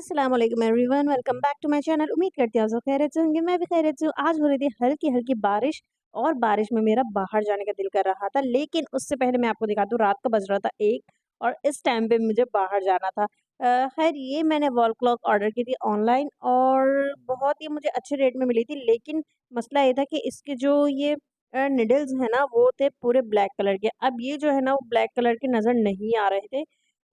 अस्सलाम वालेकुम everyone, welcome back to my channel. उम्मीद करती हूँ आप सब खैरियत से होंगे। मैं भी खैरियत से हूँ। आज हो रही थी हल्की हल्की बारिश और बारिश में मेरा बाहर जाने का दिल कर रहा था, लेकिन उससे पहले मैं आपको दिखा दूँ, रात का बज रहा था 1 और इस टाइम पे मुझे बाहर जाना था। खैर ये मैंने वॉल क्लॉक ऑर्डर की थी ऑनलाइन और बहुत ही मुझे अच्छे रेट में मिली थी, लेकिन मसला ये था कि इसके जो ये निडल्स हैं ना, वो थे पूरे ब्लैक कलर के। अब ये जो है ना, वो ब्लैक कलर के नज़र नहीं आ रहे थे,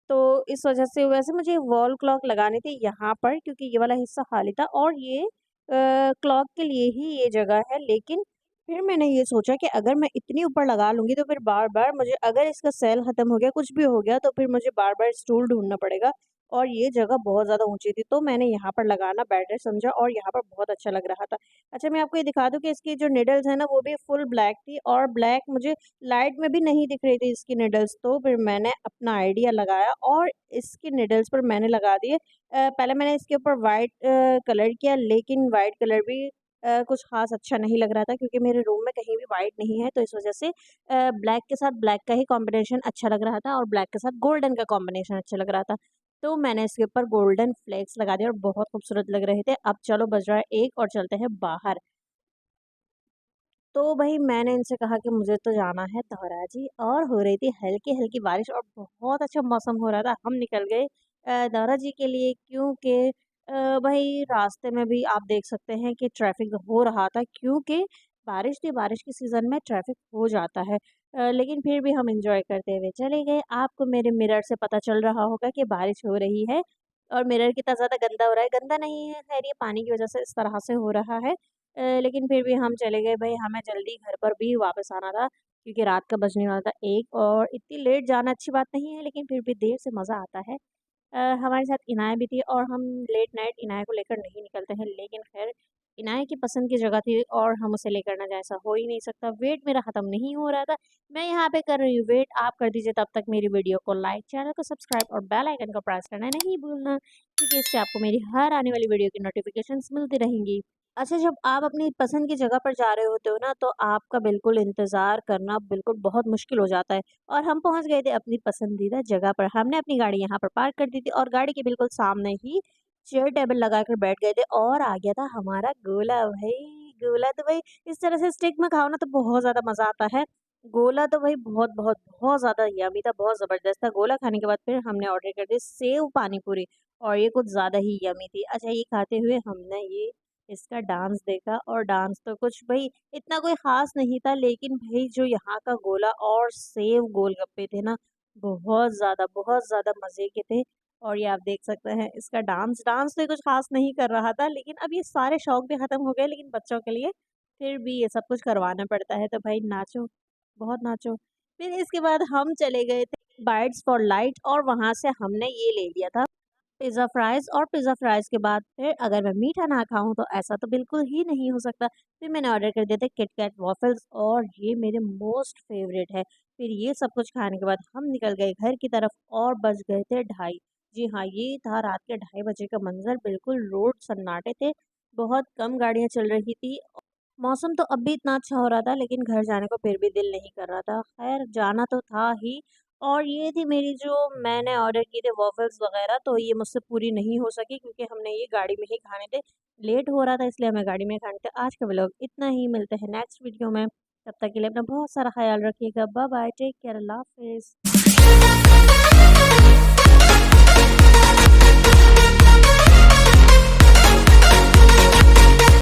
तो इस वजह से वैसे मुझे वॉल क्लॉक लगानी थी यहाँ पर, क्योंकि ये वाला हिस्सा खाली था और ये क्लॉक के लिए ही ये जगह है। लेकिन फिर मैंने ये सोचा कि अगर मैं इतनी ऊपर लगा लूँगी तो फिर बार-बार मुझे, अगर इसका सेल ख़त्म हो गया, कुछ भी हो गया, तो फिर मुझे बार-बार स्टूल ढूँढना पड़ेगा और ये जगह बहुत ज़्यादा ऊँची थी, तो मैंने यहाँ पर लगाना बेटर समझा और यहाँ पर बहुत अच्छा लग रहा था। अच्छा, मैं आपको ये दिखा दूँ कि इसकी जो निडल्स है ना, वो भी फुल ब्लैक थी और ब्लैक मुझे लाइट में भी नहीं दिख रही थी इसकी निडल्स, तो फिर मैंने अपना आइडिया लगाया और इसकी निडल्स पर मैंने लगा दिए। पहले मैंने इसके ऊपर वाइट कलर किया, लेकिन वाइट कलर भी कुछ ख़ास अच्छा नहीं लग रहा था, क्योंकि मेरे रूम में कहीं भी वाइट नहीं है, तो इस वज़ह से ब्लैक के साथ ब्लैक का ही कॉम्बिनेशन अच्छा लग रहा था और ब्लैक के साथ गोल्डन का कॉम्बिनेशन अच्छा लग रहा था। तो मैंने इसके ऊपर गोल्डन फ्लेक्स लगा दिए और बहुत खूबसूरत लग रहे थे। अब चलो, बज रहा है 1 और चलते हैं बाहर। तो भई मैंने इनसे कहा कि मुझे तो जाना है दाराजी, और हो रही थी हल्की-हल्की बारिश और बहुत अच्छा मौसम हो रहा था। हम निकल गए दाराजी के लिए, क्योंकि भई रास्ते में भी आप देख सकते हैं कि ट्रैफ़िक हो रहा था, क्योंकि बारिश थी, बारिश के सीज़न में ट्रैफ़िक हो जाता है। लेकिन फिर भी हम एन्जॉय करते हुए चले गए। आपको मेरे मिरर से पता चल रहा होगा कि बारिश हो रही है और मिरर कितना ज़्यादा गंदा हो रहा है। गंदा नहीं है, खैर ये पानी की वज़ह से इस तरह से हो रहा है। लेकिन फिर भी हम चले गए भई, हमें जल्दी घर पर भी वापस आना था, क्योंकि रात का बजने वाला था 1 और इतनी लेट जाना अच्छी बात नहीं है, लेकिन फिर भी देर से मज़ा आता है। हमारे साथ इनाया भी थी और हम लेट नाइट इनाया को लेकर नहीं निकलते हैं, लेकिन ख़ैर इनाया की पसंद की जगह थी और हम उसे लेकर ना जाएँ, ऐसा हो ही नहीं सकता। वेट मेरा ख़त्म नहीं हो रहा था, मैं यहाँ पे कर रही हूँ वेट, आप कर दीजिए तब तक मेरी वीडियो को लाइक, चैनल को सब्सक्राइब और बेल आइकन को प्रेस करना नहीं भूलना, क्योंकि इससे आपको मेरी हर आने वाली वीडियो की नोटिफ़िकेशंस मिलती रहेंगी। अच्छा, जब आप अपनी पसंद की जगह पर जा रहे होते हो ना, तो आपका बिल्कुल इंतज़ार करना बिल्कुल बहुत मुश्किल हो जाता है और हम पहुँच गए थे अपनी पसंदीदा जगह पर। हमने अपनी गाड़ी यहाँ पर पार्क कर दी थी और गाड़ी के बिल्कुल सामने ही चेयर टेबल लगाकर बैठ गए थे और आ गया था हमारा गोला भई। गोला तो भई इस तरह से स्टिक में खाओ ना, तो बहुत ज़्यादा मज़ा आता है। गोला तो भई बहुत, बहुत, बहुत ज़्यादा यम्मी था, बहुत ज़बरदस्त था। गोला खाने के बाद फिर हमने ऑर्डर कर दी सेव पानी पूरी और ये कुछ ज़्यादा ही यम्मी थी। अच्छा, ये खाते हुए हमने ये इसका डांस देखा और डांस तो कुछ भई इतना कोई ख़ास नहीं था, लेकिन भई जो यहाँ का गोला और सेव गोलगप्पे थे ना, बहुत ज़्यादा मज़े के थे। और ये आप देख सकते हैं इसका डांस, डांस तो ये कुछ ख़ास नहीं कर रहा था, लेकिन अब ये सारे शौक भी ख़त्म हो गए, लेकिन बच्चों के लिए फिर भी ये सब कुछ करवाना पड़ता है, तो भाई नाचो, बहुत नाचो। फिर इसके बाद हम चले गए थे बाइट्स फॉर लाइट और वहाँ से हमने ये ले लिया था पिज़्ज़ा फ्राइज़, और पिज़्ज़ा फ्राइज़ के बाद फिर अगर मैं मीठा ना खाऊँ तो ऐसा तो बिल्कुल ही नहीं हो सकता। फिर मैंने ऑर्डर कर दिए थे किटकैट वॉफ़ल्स और ये मेरे मोस्ट फ़ेवरेट है। फिर ये सब कुछ खाने के बाद हम निकल गए घर की तरफ और बज गए थे ढाई। जी हाँ, ये था रात के ढाई बजे का मंज़र, बिल्कुल रोड सन्नाटे थे, बहुत कम गाड़ियाँ चल रही थी। मौसम तो अब भी इतना अच्छा हो रहा था, लेकिन घर जाने को फिर भी दिल नहीं कर रहा था। ख़ैर जाना तो था ही, और ये थी मेरी जो मैंने ऑर्डर किए थे वॉफ़ल्स वग़ैरह, तो ये मुझसे पूरी नहीं हो सकी, क्योंकि हमने ये गाड़ी में ही खाने थे। लेट हो रहा था इसलिए हमें गाड़ी में खाने थे। आज का व्लॉग इतना ही, मिलते हैं नेक्स्ट वीडियो में। तब तक के लिए अपना बहुत सारा ख़्याल रखिएगा। बाय बाय, टेक केयर, अल्लाह हाफ़िज़।